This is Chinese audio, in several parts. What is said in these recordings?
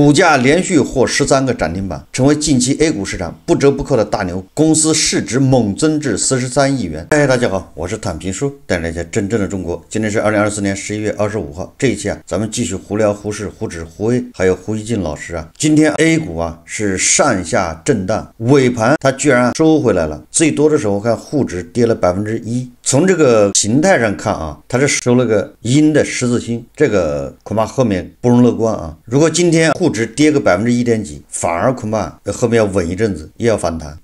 股价连续获13个涨停板，成为近期 A 股市场不折不扣的大牛。公司市值猛增至43亿元。大家好，我是躺平叔，带来一下真正的中国。今天是2024年11月25号，这一期咱们继续胡聊胡适、胡指、胡威，还有胡一进老师今天 A 股是上下震荡，尾盘它居然收回来了，最多的时候看沪指跌了1%。从这个形态上看它是收了个阴的十字星，这个恐怕后面不容乐观如果今天沪指跌个1%几，反而恐怕后面要稳一阵子，也要反弹。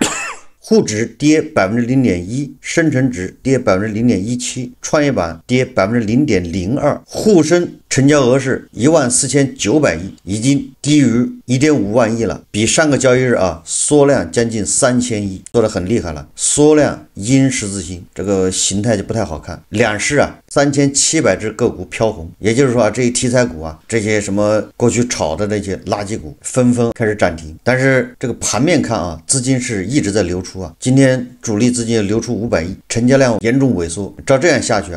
沪指跌0.1%，深成指跌0.17%，创业板跌0.02%，沪深成交额是14900亿，已经低于1.5万亿了，比上个交易日缩量将近3000亿，缩得很厉害了。缩量阴十字星，这个形态就不太好看。两市3700只个股飘红，也就是说这些题材股这些什么过去炒的那些垃圾股纷纷开始涨停。但是这个盘面看资金是一直在流出今天主力资金流出500亿，成交量严重萎缩。照这样下去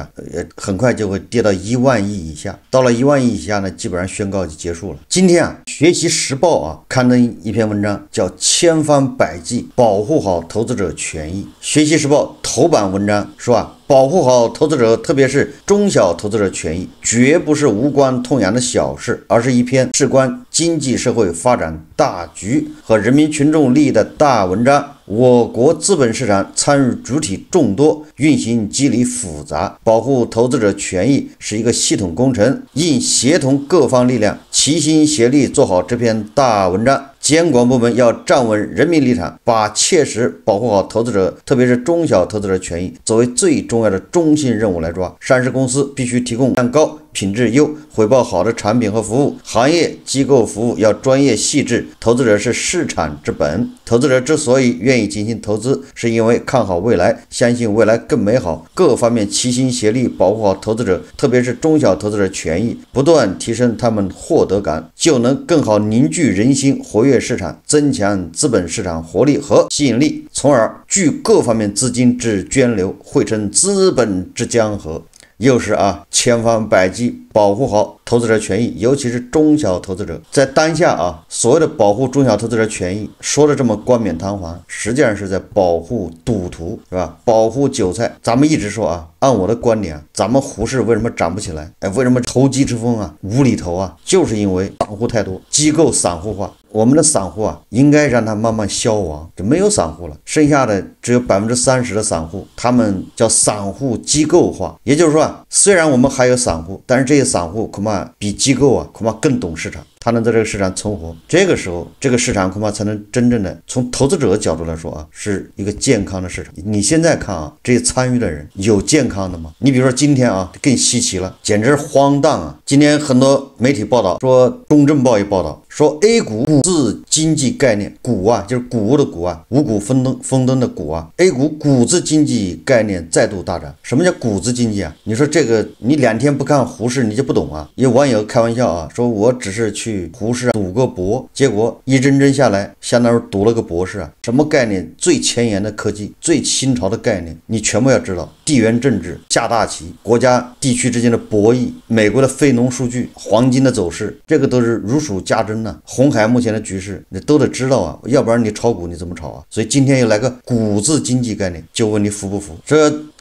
很快就会跌到1万亿以下。到了1万亿以下呢，基本上宣告就结束了。今天学习时报刊登一篇文章，叫千方百计保护好投资者权益。学习时报头版文章说保护好投资者，特别是中小投资者权益，绝不是无关痛痒的小事，而是一篇事关经济社会发展大局和人民群众利益的大文章。我国资本市场参与主体众多，运行机理复杂，保护投资者权益是一个系统工程，应协同各方力量，齐心协力做好这篇大文章。监管部门要站稳人民立场，把切实保护好投资者，特别是中小投资者权益作为最重要的中心任务来抓。上市公司必须提供质量高、品质优、回报好的产品和服务，行业机构服务要专业细致。投资者是市场之本，投资者之所以愿意进行投资，是因为看好未来，相信未来更美好。各方面齐心协力保护好投资者，特别是中小投资者权益，不断提升他们获得感，就能更好凝聚人心，活跃市场，增强资本市场活力和吸引力，从而聚各方面资金之涓流，汇成资本之江河。又是千方百计保护好投资者权益，尤其是中小投资者。在当下所谓的保护中小投资者权益，说的这么冠冕堂皇，实际上是在保护赌徒，是吧？保护韭菜。咱们一直说按我的观点咱们胡适为什么涨不起来？为什么投机之风无厘头就是因为散户太多，机构散户化。我们的散户应该让它慢慢消亡，就没有散户了，剩下的只有30%的散户，他们叫散户机构化。也就是说虽然我们还有散户，但是这些散户恐怕比机构恐怕更懂市场，他能在这个市场存活。这个时候这个市场恐怕才能真正的从投资者的角度来说是一个健康的市场。你现在看这些参与的人有健康的吗？你比如说今天更稀奇了，简直荒诞今天很多媒体报道说，中证报也报道说 A 股股字经济概念，股就是谷物的股五谷丰登的谷A 股股字经济概念再度大涨。什么叫股字经济你说这个你2天不看胡适你就不懂有网友开玩笑说我只是去胡适赌个博，结果一针下来相当于读了个博士什么概念？最前沿的科技，最新潮的概念，你全部要知道。地缘政治、下大棋，国家地区之间的博弈，美国的非农数据，黄金的走势，这个都是如数家珍红海目前的局势你都得知道要不然你炒股你怎么炒所以今天又来个股字经济概念，就问你服不服？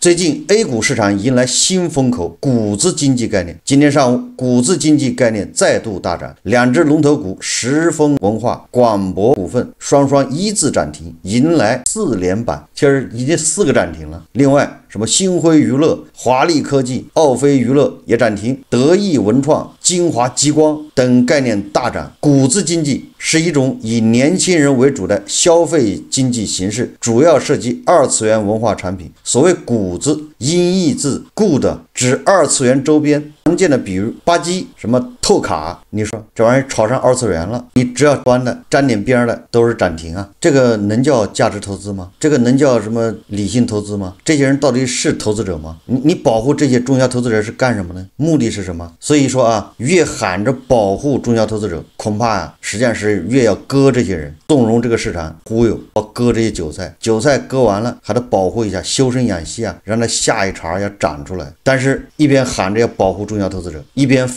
最近 A 股市场迎来新风口，股字经济概念。今天上午股字经济概念再度大涨，2只龙头股时丰文化、广博股份双一字涨停，迎来4连板，其实已经4个涨停了。另外什么星辉娱乐、华丽科技、奥飞娱乐也涨停，德意文创、金华激光等概念大涨。股字经济是一种以年轻人为主的消费经济形式，主要涉及2次元文化产品。所谓股字，音译字 good， 指2次元周边。常见的比如吧唧、什么透卡，你说这玩意儿炒上2次元了，你只要端的沾点边的都是涨停这个能叫价值投资吗？这个能叫什么理性投资吗？这些人到底是投资者吗？你保护这些中小投资者是干什么呢？目的是什么？所以说越喊着保护中小投资者，恐怕实际上是越要割这些人，纵容这个市场忽悠，割这些韭菜，韭菜割完了还得保护一下，修身养息啊，让它下一茬要长出来。但是一边喊着要保护中小投资者，一边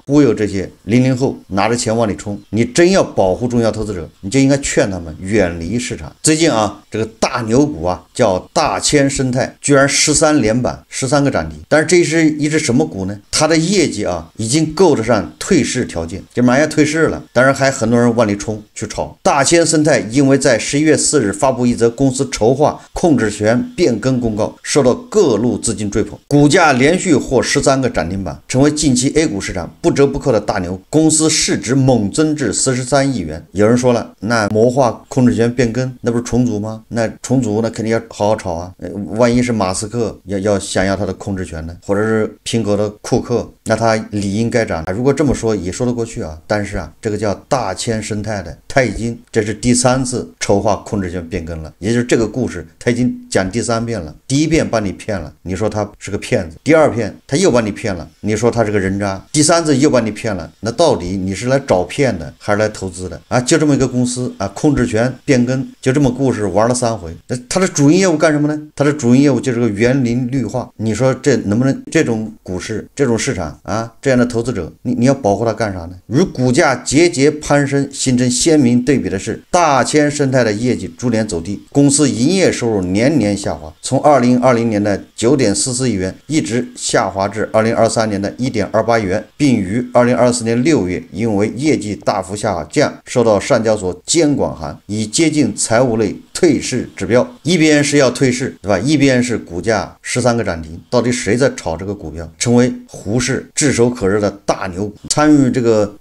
忽悠这些00后拿着钱往里冲。你真要保护中小投资者，你就应该劝他们远离市场。最近啊，这个大牛股啊叫大千生态，居然13连板，13个涨停。但是这是一只什么股呢？它的业绩啊已经够得上退市条件，就马上要退市了，当然还很多人往里冲去炒。大千生态因为在11月4日发布一则公司筹划控制权变更公告，受到各路资金追捧，股价连续获13个涨停板，成为近期 A 股市场不折不扣的大牛。公司市值猛增至43亿元。有人说了，那魔化控制权变更那不是重组吗？那重组那肯定要好好炒啊，万一是马斯克要想要他的控制权呢，或者是苹果的库克，那他理应该涨。如果这么说也说得过去啊，但是啊，这个叫大千生态的，他已经这是第3次筹划控制权变更了，也就是这个故事他已经讲第3遍了。第1遍把你骗了，你说他是个骗子；第2遍他又把你骗了，你说他是个人渣；第3次又把你骗了，那到底你是来找骗的还是来投资的啊？就这么一个公司啊，控制权变更就这么故事玩了3回。那他的主营业务干什么呢？他的主营业务就是个园林绿化。你说这能不能这种股市这种市场啊，这样的投资者你要保护他干啥呢？与股价节节攀升形成鲜明对比的是，大千生态的业绩逐年走低，公司营业收入年年下滑，从2020年的9.44亿元一直下滑至2023年的1.28亿元，并于2024年6月因为业绩大幅下降受到上交所监管函，已接近财务类退市指标。一边是要退市，对吧？一边是股价13个涨停，到底谁在炒这个股票？成为胡适炙手可热的大牛股。参与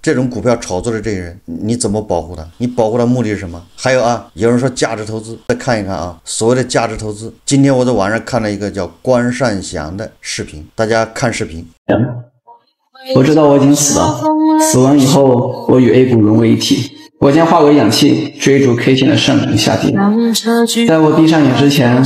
这种股票炒作的这些人，你怎么保护他？你保护他目的是什么？还有啊，有人说价值投资，再看一看啊，所谓的价值投资。今天我在网上看了一个叫关善祥的视频，大家看视频。我知道我已经死了，死亡以后我与 A 股融为一体，我将化为氧气，追逐 K 线的上涨下跌。在我闭上眼之前，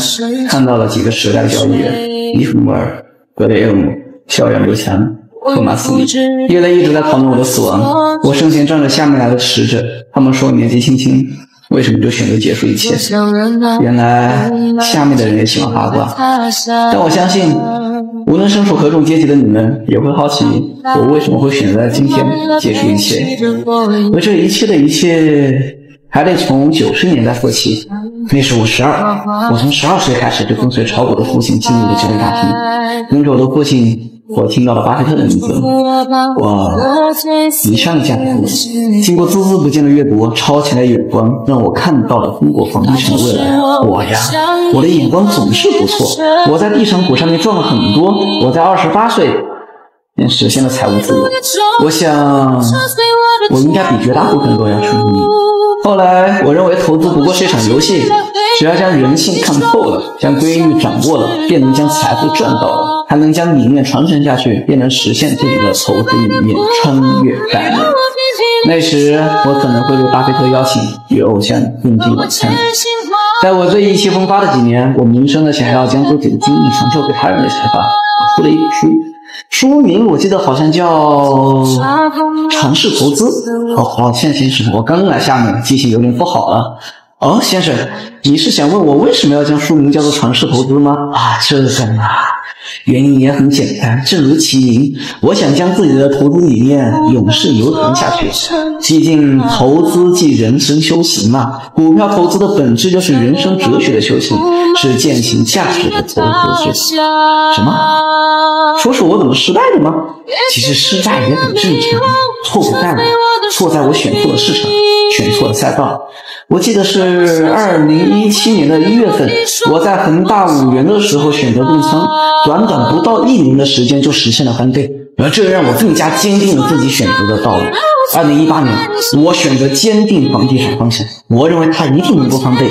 看到了几个时代交易员：利弗莫尔、格雷厄姆、肖远、刘强、托马斯利。业内一直在讨论我的死亡，我生前仗着下面来的使者，他们说年纪轻轻，为什么就选择结束一切？原来下面的人也喜欢八卦，但我相信无论身处何种阶级的你们也会好奇我为什么会选择在今天结束一切。而这一切的一切还得从90年代说起。那时我12，我从12岁开始就跟随炒股的父亲进入了交易大厅，跟着我的父亲，我听到了巴菲特的名字，我迷上了价值投资。经过孜孜不倦的阅读，超前的眼光让我看到了中国房地产的未来。我的眼光总是不错，我在地产股上面赚了很多，我在28岁便实现了财务自由。我想我应该比绝大部分人都要顺利。后来我认为投资不过是一场游戏，只要将人性看透了，将规律掌握了，便能将财富赚到了，还能将理念传承下去，便能实现自己的投资理念，穿越100年。那时我可能会被巴菲特邀请与偶像共进晚餐。在我最意气风发的几年，我萌生了想要将自己的经历传授给他人的想法。我出了一本书名我记得好像叫尝试投资。抱歉先生，我刚来厦门，记性有点不好了。哦，先生，你是想问我为什么要将书名叫做尝试投资吗？这个嘛，原因也很简单，正如其名，我想将自己的投资理念永世流传下去。毕竟投资即人生修行嘛，股票投资的本质就是人生哲学的修行，是践行价值的投资学习。什么？说是我怎么失败的吗？其实失败也很正常，错不在我，错在我选错了市场，选错了赛道。我记得是2017年的1月份，我在恒大5元的时候选择动仓，短短不到1年的时间就实现了翻倍，而这让我更加坚定了自己选择的道路。2018年，我选择坚定房地产方向，我认为它一定能够翻倍，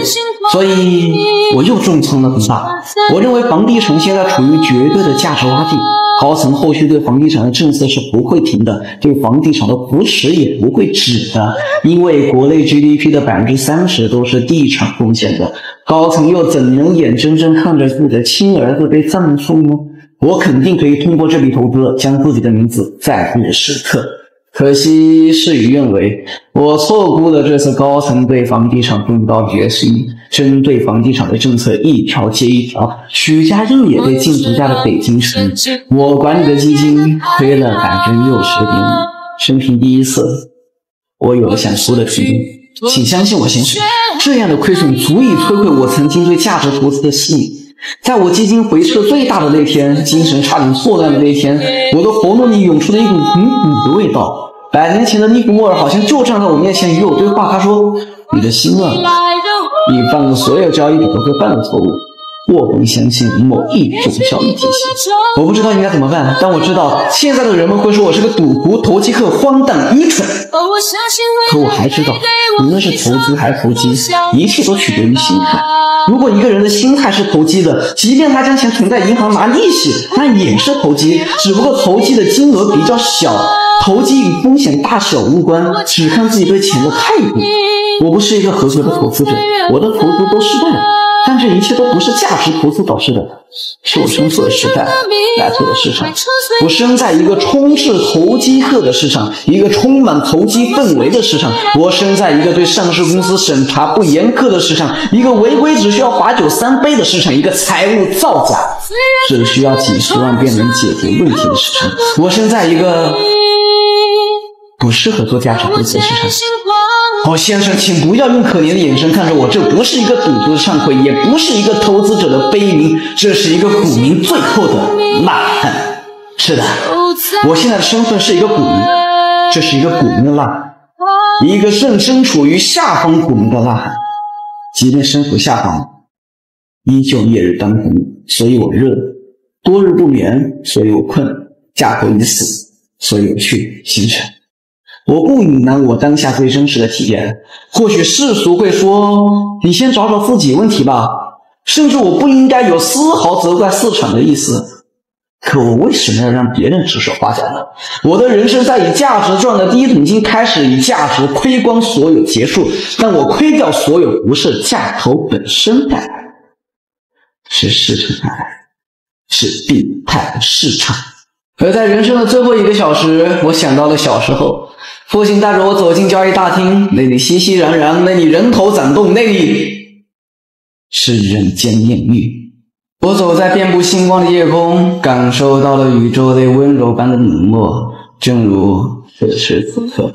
所以我又重仓了恒大。我认为房地产现在处于绝对的价值洼地，高层后续对房地产的政策是不会停的，对房地产的扶持也不会止的，因为国内 GDP 的30%都是地产贡献的，高层又怎能眼睁睁看着自己的亲儿子被葬送呢？我肯定可以通过这笔投资将自己的名字载入史册。可惜事与愿违，我错估了这次高层对房地产动刀决心，针对房地产的政策一条接一条，许家印也被禁足价的北京城，我管理的基金亏了60.5%，生平第一次，我有了想哭的冲动。请相信我，先生，这样的亏损足以摧毁我曾经对价值投资的信念。在我基金回撤最大的那天，精神差点错乱的那天，我的喉咙里涌出了一股很苦的味道。100年前的尼古莫尔好像就站在我面前与我对话，他说：“你的心乱了，你犯了所有交易者都会犯的错误。我不相信某一种交易体系。”我不知道应该怎么办，但我知道现在的人们会说我是个赌徒、投机客、荒诞、愚蠢。可我还知道，无论是投资还是投机，一切都取决于心态。如果一个人的心态是投机的，即便他将钱存在银行拿利息，那也是投机，只不过投机的金额比较小。投机与风险大小无关，只看自己对钱的态度。我不是一个合格的投资者，我的投资都失败了，但这一切都不是价值投资导致的，是我生错的时代，来错的市场。我生在一个充斥投机客的市场，一个充满投机氛围的市场。我生在一个对上市公司审查不严苛的市场，一个违规只需要罚酒3杯的市场，一个财务造假只需要几十万便能解决问题的市场。我生在一个不适合做价值投资的市场。好，先生，请不要用可怜的眼神看着我，这不是一个赌徒的忏悔，也不是一个投资者的悲鸣，这是一个股民最后的呐喊。是的，我现在的身份是一个股民，这是一个股民的呐喊，一个正身处于下方股民的呐喊。即便身处下方，依旧夜日当空，所以我热；多日不眠，所以我困；价格已死，所以我去形成。我不隐瞒我当下最真实的体验，或许世俗会说你先找找自己问题吧，甚至我不应该有丝毫责怪市场的意思，可我为什么要让别人指手画脚呢？我的人生在以价值赚的第一桶金开始，以价值亏光所有结束，但我亏掉所有不是价投本身带来的，是市场带来的，是病态的市场。而在人生的最后1个小时，我想到了小时候，父亲带着我走进交易大厅，那里熙熙攘攘，那里人头攒动，那里是人间艳遇。我走在遍布星光的夜空，感受到了宇宙内温柔般的冷漠，正如此时此刻，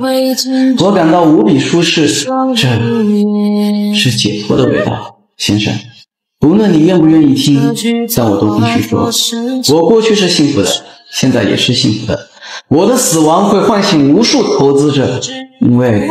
我感到无比舒适，这是解脱的味道。先生，无论你愿不愿意听，但我都必须说，我过去是幸福的，现在也是幸福的。我的死亡会唤醒无数投资者，因为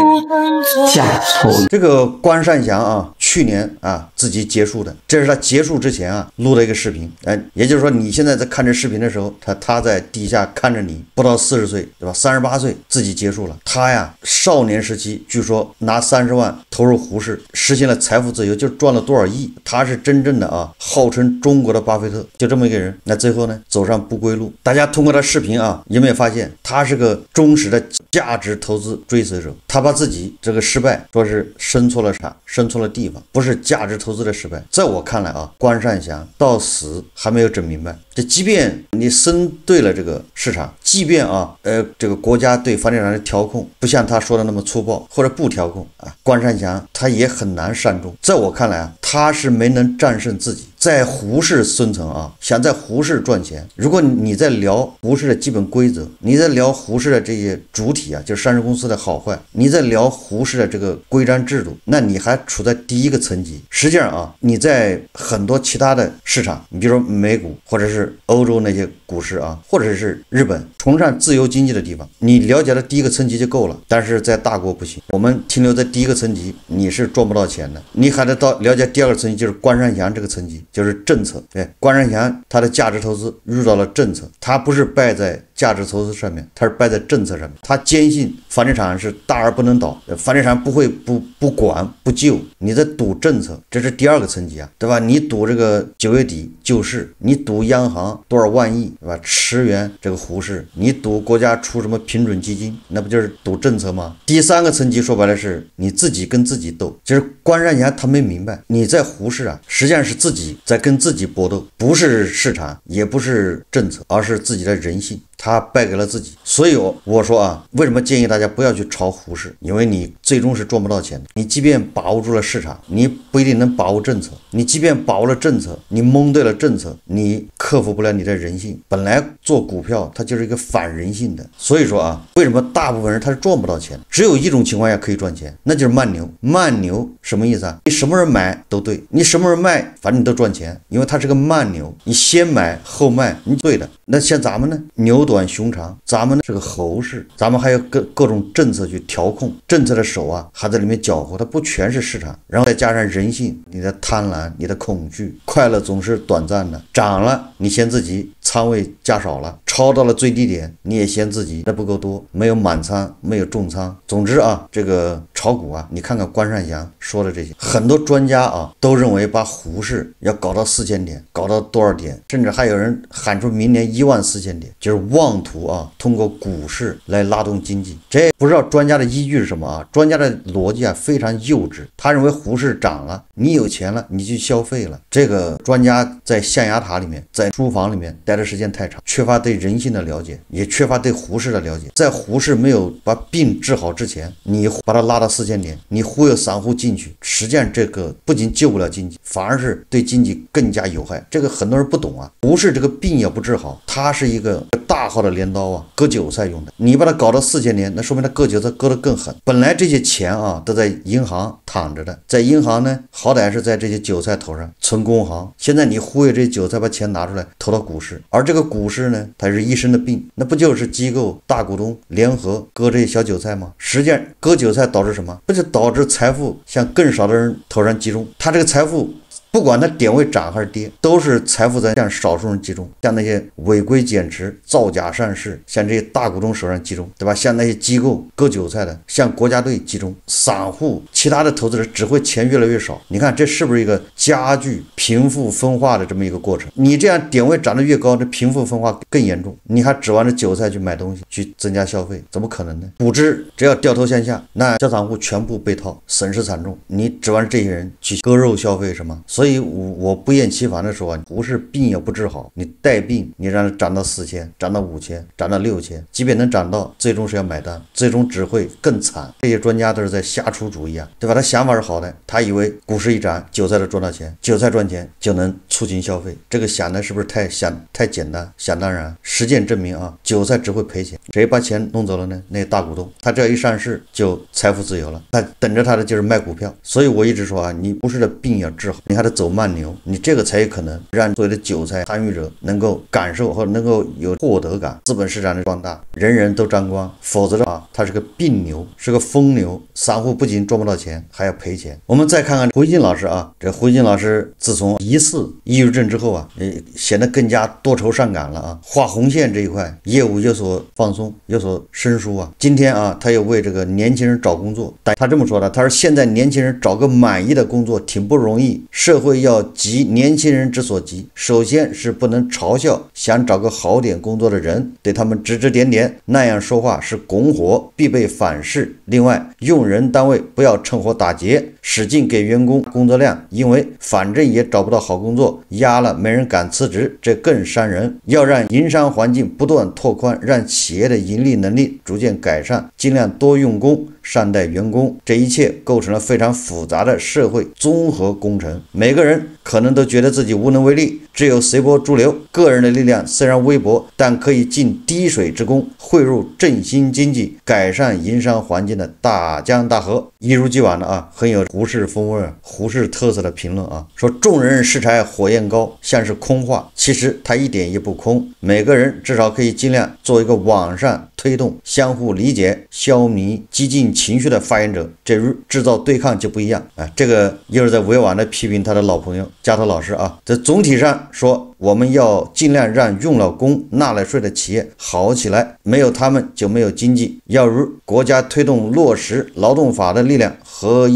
价投。这个关善祥啊，去年啊自己结束的，这是他结束之前啊录的一个视频。也就是说你现在在看这视频的时候，他在地下看着你，不到40岁，对吧？38岁自己结束了。他呀少年时期据说拿30万投入胡适，实现了财富自由，就赚了多少亿。他是真正的啊，号称中国的巴菲特，就这么一个人。那最后呢，走上不归路。大家通过他视频啊，有没有发现他是个忠实的价值投资追随者？他把自己这个失败说是生错了场，生错了地方，不是价值投资的失败。在我看来啊，关善祥到死还没有整明白。这即便你生对了这个市场，即便啊这个国家对房地产的调控不像他说的那么粗暴，或者不调控啊，关善祥他也很难善终。在我看来啊，他是没能战胜自己。在胡适孙层啊，想在胡适赚钱，如果你在聊胡适的基本规则，你在聊胡适的这些主体啊，就是上市公司的好坏，你在聊胡适的这个规章制度，那你还处在第一个层级。实际上啊，你在很多其他的市场，你比如说美股或者是欧洲那些股市啊，或者是日本崇尚自由经济的地方，你了解了第一个层级就够了。但是在大国不行，我们停留在第一个层级，你是赚不到钱的，你还得到了解第二个层级，就是关善祥这个层级，就是政策。对，关善祥他的价值投资遇到了政策，他不是败在价值投资上面，他是败在政策上面。他坚信房地产是大而不能倒，房地产不会不管不救，你在赌政策，这是第二个层级啊，对吧？你赌这个9月底救市，你赌央行多少万亿，对吧？驰援这个胡适，你赌国家出什么平准基金，那不就是赌政策吗？第三个层级说白了是你自己跟自己斗，就是关善祥他没明白，你在胡适啊，实际上是自己在跟自己搏斗，不是市场，也不是政策，而是自己的人性。他败给了自己。所以我说啊，为什么建议大家不要去炒虎市？因为你最终是赚不到钱的。你即便把握住了市场，你不一定能把握政策。你即便把握了政策，你蒙对了政策，你克服不了你的人性。本来做股票它就是一个反人性的。所以说啊，为什么大部分人他是赚不到钱？只有一种情况下可以赚钱，那就是慢牛。慢牛什么意思啊？你什么人买都对，你什么人卖，反正你都赚钱，因为它是个慢牛。你先买后卖，你对的。那像咱们呢，牛短熊长，咱们呢是个猴市，咱们还有各种政策去调控，政策的手啊还在里面搅和，它不全是市场，然后再加上人性，你的贪婪，你的恐惧，快乐总是短暂的，涨了你嫌自己仓位加少了，超到了最低点你也嫌自己的不够多，没有满仓，没有重仓。总之啊，这个炒股啊，你看看关善祥说的这些，很多专家啊都认为把虎市要搞到4000点，搞到多少点，甚至还有人喊出明年14000点，就是妄图啊通过股市来拉动经济。这不知道专家的依据是什么啊？专家的逻辑啊非常幼稚，他认为虎市涨了，你有钱了，你去消费了。这个专家在象牙塔里面，在书房里面待的时间太长，缺乏对人性的了解，也缺乏对虎市的了解。在虎市没有把病治好之前，你把它拉到4000点，你忽悠散户进去，实际上这个不仅救不了经济，反而是对经济更加有害。这个很多人不懂啊，虎市这个病也不治好，它是一个大号的镰刀啊，割韭菜用的。你把它搞到4000年，那说明它割韭菜割得更狠。本来这些钱啊都在银行躺着的，在银行呢好歹是在这些韭菜头上存工行，现在你忽悠这些韭菜把钱拿出来投到股市，而这个股市呢它是一身的病，那不就是机构大股东联合割这些小韭菜吗？实际上割韭菜导致什么？不就导致财富向更少的人头上集中，他这个财富不管它点位涨还是跌，都是财富在向少数人集中，像那些违规减持、造假善事，向这些大股东手上集中，对吧？像那些机构割韭菜的，向国家队集中，散户、其他的投资者只会钱越来越少。你看这是不是一个加剧贫富分化的这么一个过程？你这样点位涨得越高，这贫富分化更严重。你还指望着韭菜去买东西，去增加消费，怎么可能呢？股市只要掉头向下，那小散户全部被套，损失惨重。你指望着这些人去割肉消费是吗？所以我不厌其烦的说啊，股市病也不治好，你带病，你让它涨到4000，涨到5000，涨到6000，即便能涨到，最终是要买单，最终只会更惨。这些专家都是在瞎出主意啊，对吧？他想法是好的，他以为股市一涨，韭菜就赚到钱，韭菜赚钱就能促进消费，这个想的是不是太简单？想当然，实践证明啊，韭菜只会赔钱，谁把钱弄走了呢？那些大股东，他只要一上市就财富自由了，他等着他的就是卖股票。所以我一直说啊，你股市的病要治好，你还得走慢牛，你这个才有可能让所谓的韭菜参与者能够感受或者能够有获得感，资本市场的壮大，人人都沾光。否则的话，它是个病牛，是个疯牛，散户不仅赚不到钱，还要赔钱。我们再看看胡锡进老师啊，这胡锡进老师自从疑似抑郁症之后啊，显得更加多愁善感了啊，画红线这一块业务有所放松，有所生疏啊。今天啊，他又为这个年轻人找工作，但他这么说的，他说现在年轻人找个满意的工作挺不容易，社会要急年轻人之所急，首先是不能嘲笑想找个好点工作的人，对他们指指点点，那样说话是拱火，必被反噬。另外，用人单位不要趁火打劫，使劲给员工工作量，因为反正也找不到好工作，压了没人敢辞职，这更伤人。要让营商环境不断拓宽，让企业的盈利能力逐渐改善，尽量多用工，善待员工，这一切构成了非常复杂的社会综合工程。每个人可能都觉得自己无能为力，只有随波逐流，个人的力量虽然微薄，但可以尽滴水之功，汇入振兴经济、改善营商环境的大江大河。一如既往的啊，很有胡适风味、胡适特色的评论啊，说众人拾柴火焰高，像是空话，其实它一点也不空。每个人至少可以尽量做一个往上推动、相互理解、消弭激进情绪的发言者，这制造对抗就不一样啊。这个又是在委婉的批评他的老朋友加藤老师啊。这总体上说，我们要尽量让用了工纳了税的企业好起来，没有他们就没有经济。要如国家推动落实劳动法的力量合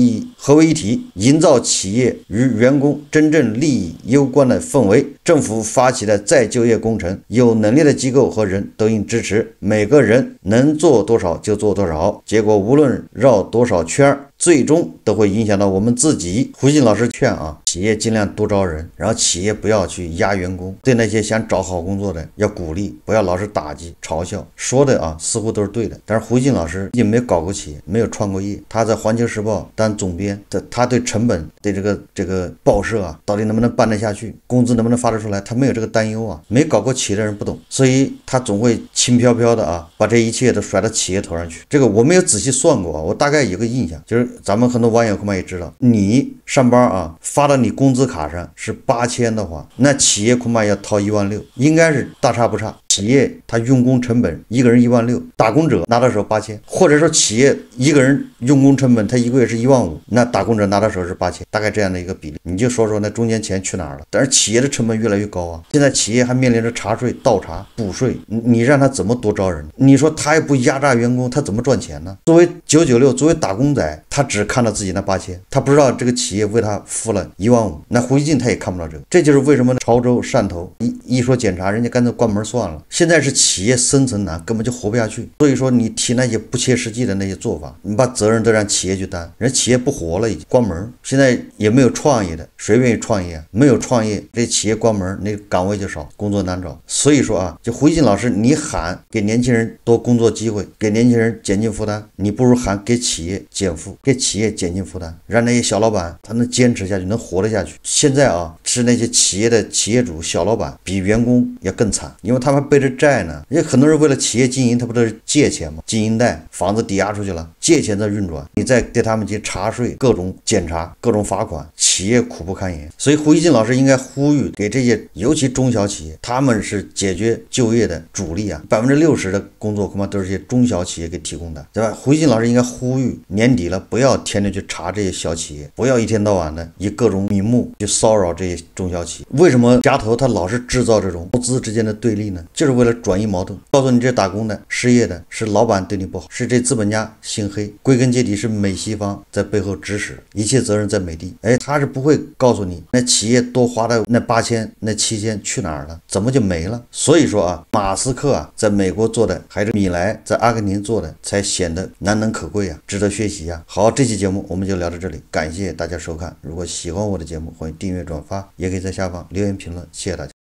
为一体，营造企业与员工真正利益攸关的氛围。政府发起的再就业工程，有能力的机构和人都应支持，每个人能做多少就做多少，结果无论绕多少圈，最终都会影响到我们自己。胡鑫老师劝啊，企业尽量多招人，然后企业不要去压员工，对那些想找好工作的要鼓励，不要老是打击嘲笑。说的啊似乎都是对的，但是胡鑫老师也没有搞过企业，没有创过业，他在环球时报当总编，他对成本对这个报社啊到底能不能办得下去，工资能不能发得出来，他没有这个担忧啊。没搞过企业的人不懂，所以他总会轻飘飘的啊把这一切都甩到企业头上去。这个我没有仔细算过啊，我大概有个印象，就是咱们很多网友恐怕也知道，你上班啊发到你工资卡上是8000的话，那企业恐怕要掏16000，应该是大差不差。企业他用工成本一个人16000，打工者拿到手8000，或者说企业一个人用工成本他一个月是15000，那打工者拿到手是8000，大概这样的一个比例。你就说说那中间钱去哪儿了？但是企业的成本越来越高啊，现在企业还面临着查税、倒查、补税，你让他怎么多招人？你说他也不压榨员工，他怎么赚钱呢？作为996，作为打工仔，他只看到自己那8000，他不知道这个企业为他付了15000。那胡锡进他也看不到这个，这就是为什么潮州汕头一说检查，人家干脆关门算了。现在是企业生存难，根本就活不下去。所以说你提那些不切实际的那些做法，你把责任都让企业去担，人企业不活了，已经关门。现在也没有创业的，谁愿意创业啊？没有创业，这企业关门，那岗位就少，工作难找。所以说啊，就胡锡进老师，你喊给年轻人多工作机会，给年轻人减轻负担，你不如喊给企业减负，给企业减轻负担，让那些小老板他能坚持下去，能活得下去。现在啊，是那些企业的企业主、小老板比员工要更惨，因为他们背着债呢。因为很多人为了企业经营，他不都是借钱吗？经营贷，房子抵押出去了，借钱在运转，你再对他们去查税、各种检查、各种罚款，企业苦不堪言。所以胡锡进老师应该呼吁给这些，尤其中小企业，他们是解决就业的主力啊，60%的工作恐怕都是这些中小企业给提供的，对吧？胡锡进老师应该呼吁，年底了，不要天天去查这些小企业，不要一天到晚的以各种名目去骚扰这些中小企业。为什么夹头他老是制造这种劳资之间的对立呢？就是为了转移矛盾，告诉你这打工的、失业的是老板对你不好，是这资本家心黑，归根结底是美西方在背后指使，一切责任在美帝。他是不会告诉你那企业多花的那8000、那7000去哪儿了，怎么就没了。所以说啊，马斯克啊在美国做的，还是米莱在阿根廷做的，才显得难能可贵啊，值得学习啊。好，这期节目我们就聊到这里，感谢大家收看。如果喜欢我的节目，欢迎订阅转发，也可以在下方留言评论，谢谢大家。